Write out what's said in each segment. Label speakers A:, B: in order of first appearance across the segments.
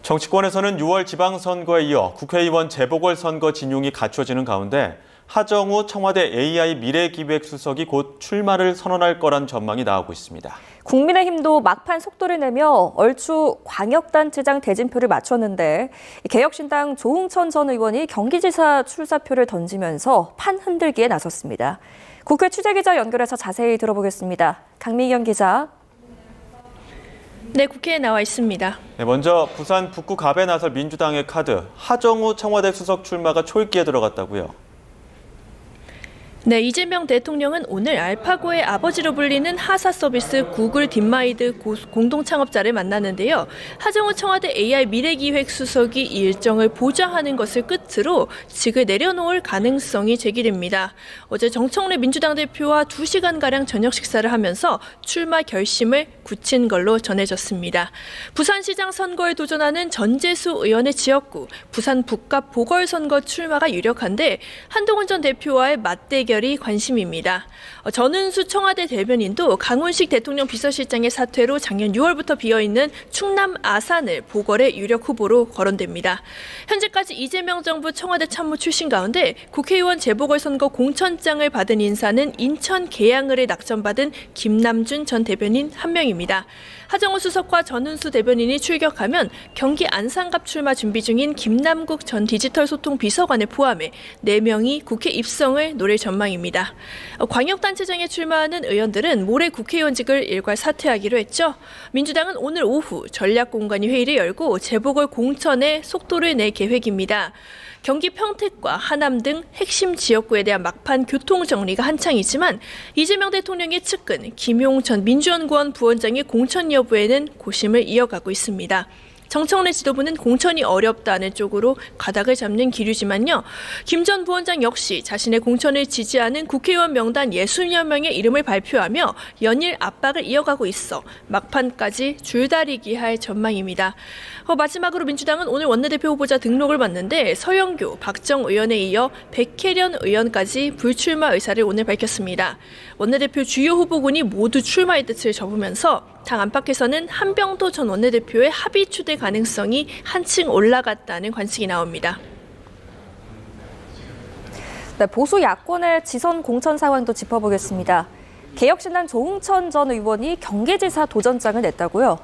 A: 정치권에서는 6월 지방선거에 이어 국회의원 재보궐선거 진용이 갖춰지는 가운데 하정우 청와대 AI 미래기획수석이 곧 출마를 선언할 거란 전망이 나오고 있습니다.
B: 국민의힘도 막판 속도를 내며 얼추 광역단체장 대진표를 맞췄는데 개혁신당 조응천 전 의원이 경기지사 출사표를 던지면서 판 흔들기에 나섰습니다. 국회 취재기자 연결해서 자세히 들어보겠습니다. 강미경 기자.
C: 네, 국회에 나와 있습니다.
A: 네, 먼저 부산 북구 갑에 나설 민주당의 카드, 하정우 청와대 수석 출마가 초읽기에 들어갔다고요.
C: 네, 이재명 대통령은 오늘 알파고의 아버지로 불리는 하사 서비스 구글 딥마인드 공동 창업자를 만났는데요. 하정우 청와대 AI 미래기획수석이 이 일정을 보좌하는 것을 끝으로 직을 내려놓을 가능성이 제기됩니다. 어제 정청래 민주당 대표와 2시간가량 저녁 식사를 하면서 출마 결심을 굳힌 걸로 전해졌습니다. 부산시장 선거에 도전하는 전재수 의원의 지역구, 부산 북갑 보궐선거 출마가 유력한데 한동훈 전 대표와의 맞대결이 관심입니다. 전은수 청와대 대변인도 강훈식 대통령 비서실장의 사퇴로 작년 6월부터 비어있는 충남 아산을 보궐의 유력 후보로 거론됩니다. 현재까지 이재명 정부 청와대 참모 출신 가운데 국회의원 재보궐선거 공천장을 받은 인사는 인천 계양을에 낙점받은 김남준 전 대변인 한 명입니다. 하정우 수석과 전은수 대변인이 출격하면 경기 안산갑 출마 준비 중인 김남국 전 디지털소통 비서관을 포함해 4명이 국회 입성을 노릴 전망입니다. 광역단체장에 출마하는 의원들은 모레 국회의원직을 일괄 사퇴하기로 했죠. 민주당은 오늘 오후 전략공관위 회의를 열고 재보궐 공천에 속도를 낼 계획입니다. 경기 평택과 하남 등 핵심 지역구에 대한 막판 교통 정리가 한창이지만 이재명 대통령의 측근 김용 전 민주연구원 부원장의 공천 여부에는 고심을 이어가고 있습니다. 정청래 지도부는 공천이 어렵다는 쪽으로 가닥을 잡는 기류지만요. 김 전 부원장 역시 자신의 공천을 지지하는 국회의원 명단 60여 명의 이름을 발표하며 연일 압박을 이어가고 있어 막판까지 줄다리기 할 전망입니다. 마지막으로 민주당은 오늘 원내대표 후보자 등록을 받는데 서영교, 박정 의원에 이어 백혜련 의원까지 불출마 의사를 오늘 밝혔습니다. 원내대표 주요 후보군이 모두 출마의 뜻을 접으면서 당 안팎에서는 한병도 전 원내대표의 합의 추대 가능성이 한층 올라갔다는 관측이 나옵니다.
B: 네, 보수 야권의 지선 공천 상황도 짚어보겠습니다. 개혁신당 조응천 전 의원이 경기지사 도전장을 냈다고요?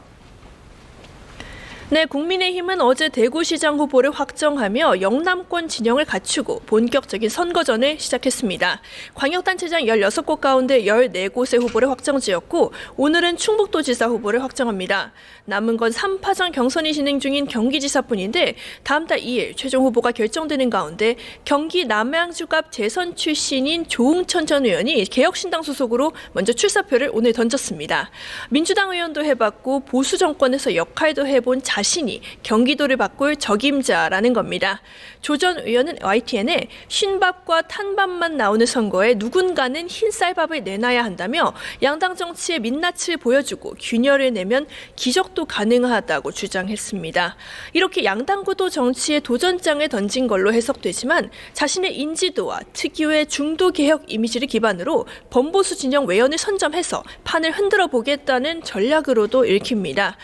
C: 네, 국민의힘은 어제 대구시장 후보를 확정하며 영남권 진영을 갖추고 본격적인 선거전을 시작했습니다. 광역단체장 16곳 가운데 14곳의 후보를 확정지었고 오늘은 충북도지사 후보를 확정합니다. 남은 건 3파전 경선이 진행 중인 경기지사뿐인데 다음 달 2일 최종 후보가 결정되는 가운데 경기 남양주갑 재선 출신인 조응천 전 의원이 개혁신당 소속으로 먼저 출사표를 오늘 던졌습니다. 민주당 의원도 해봤고 보수 정권에서 역할도 해본 자신이 경기도를 바꿀 적임자라는 겁니다. 조 전 의원은 YTN에 쉰밥과 탄밥만 나오는 선거에 누군가는 흰쌀밥을 내놔야 한다며 양당 정치의 민낯을 보여주고 균열을 내면 기적도 가능하다고 주장했습니다. 이렇게 양당 구도 정치의 도전장을 던진 걸로 해석되지만 자신의 인지도와 특유의 중도 개혁 이미지를 기반으로 범보수 진영 외연을 선점해서 판을 흔들어 보겠다는 전략으로도 읽힙니다.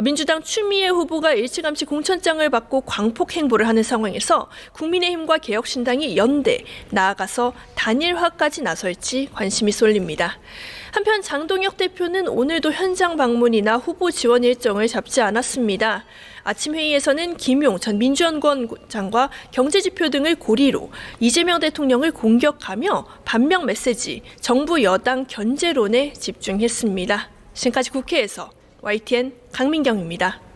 C: 민주당 추미애 후보가 일찌감치 공천장을 받고 광폭 행보를 하는 상황에서 국민의힘과 개혁신당이 연대, 나아가서 단일화까지 나설지 관심이 쏠립니다. 한편 장동혁 대표는 오늘도 현장 방문이나 후보 지원 일정을 잡지 않았습니다. 아침 회의에서는 김용 전 민주연구원장과 경제지표 등을 고리로 이재명 대통령을 공격하며 반명 메시지, 정부 여당 견제론에 집중했습니다. 지금까지 국회에서 YTN 강민경입니다.